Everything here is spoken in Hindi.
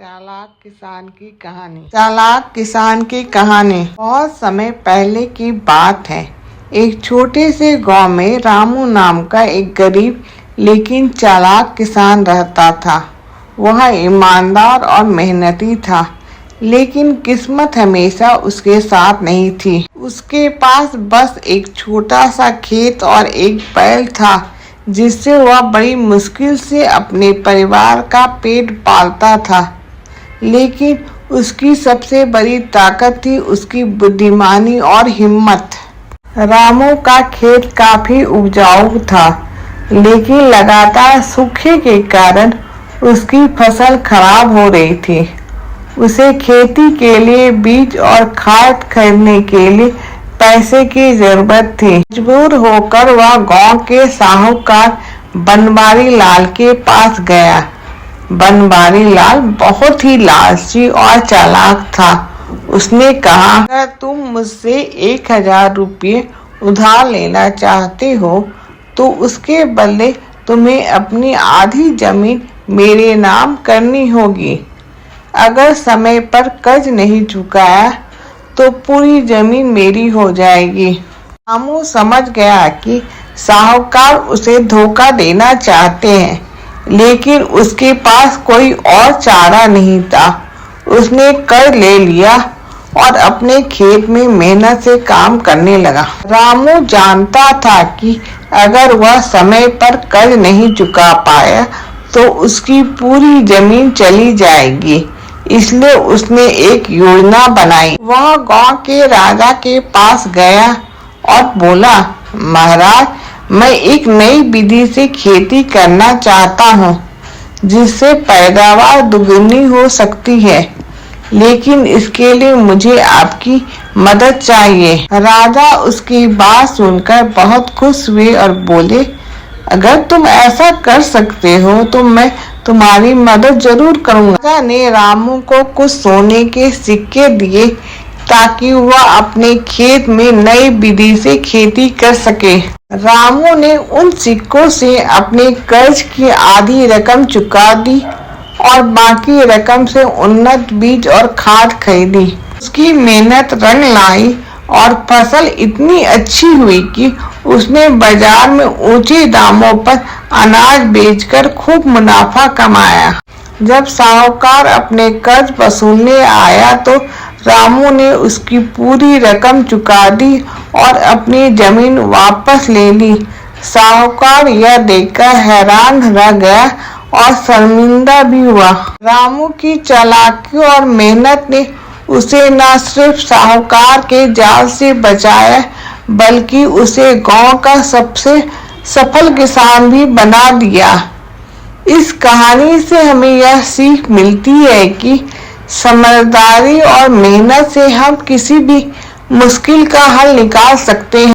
चालाक किसान की कहानी। चालाक किसान की कहानी बहुत समय पहले की बात है। एक छोटे से गांव में रामू नाम का एक गरीब लेकिन चालाक किसान रहता था। वह ईमानदार और मेहनती था, लेकिन किस्मत हमेशा उसके साथ नहीं थी। उसके पास बस एक छोटा सा खेत और एक बैल था, जिससे वह बड़ी मुश्किल से अपने परिवार का पेट पालता था। लेकिन उसकी सबसे बड़ी ताकत थी उसकी बुद्धिमानी और हिम्मत। रामू का खेत काफी उपजाऊ था, लेकिन लगातार सूखे के कारण उसकी फसल खराब हो रही थी। उसे खेती के लिए बीज और खाद खरीदने के लिए पैसे की जरूरत थी। मजबूर होकर वह गांव के साहूकार बनवारी लाल के पास गया। बनवारी लाल बहुत ही लालची और चालाक था। उसने कहा, अगर तुम मुझसे 1000 रुपये उधार लेना चाहते हो तो उसके बदले तुम्हें अपनी आधी जमीन मेरे नाम करनी होगी। अगर समय पर कर्ज नहीं चुकाया तो पूरी जमीन मेरी हो जाएगी। रामू समझ गया कि साहूकार उसे धोखा देना चाहते हैं, लेकिन उसके पास कोई और चारा नहीं था। उसने कर्ज ले लिया और अपने खेत में मेहनत से काम करने लगा। रामू जानता था कि अगर वह समय पर कर्ज नहीं चुका पाया तो उसकी पूरी जमीन चली जाएगी। इसलिए उसने एक योजना बनाई। वह गांव के राजा के पास गया और बोला, महाराज, मैं एक नई विधि से खेती करना चाहता हूँ, जिससे पैदावार दुगनी हो सकती है, लेकिन इसके लिए मुझे आपकी मदद चाहिए। राजा उसकी बात सुनकर बहुत खुश हुए और बोले, अगर तुम ऐसा कर सकते हो तो मैं तुम्हारी मदद जरूर करूंगा। राजा ने रामू को कुछ सोने के सिक्के दिए ताकि वह अपने खेत में नई विधि से खेती कर सके। रामू ने उन सिक्कों से अपने कर्ज की आधी रकम चुका दी और बाकी रकम से उन्नत बीज और खाद खरीदी। उसकी मेहनत रंग लाई और फसल इतनी अच्छी हुई कि उसने बाजार में ऊंचे दामों पर अनाज बेचकर खूब मुनाफा कमाया। जब साहूकार अपने कर्ज वसूलने आया तो रामू ने उसकी पूरी रकम चुका दी और अपनी जमीन वापस ले ली। साहूकार यह देखकर हैरान रह गया और शर्मिंदा भी हुआ। रामू की चालाकी और मेहनत ने उसे न सिर्फ साहूकार के जाल से बचाया, बल्कि उसे गांव का सबसे सफल किसान भी बना दिया। इस कहानी से हमें यह सीख मिलती है कि समझदारी और मेहनत से हम किसी भी मुश्किल का हल निकाल सकते हैं।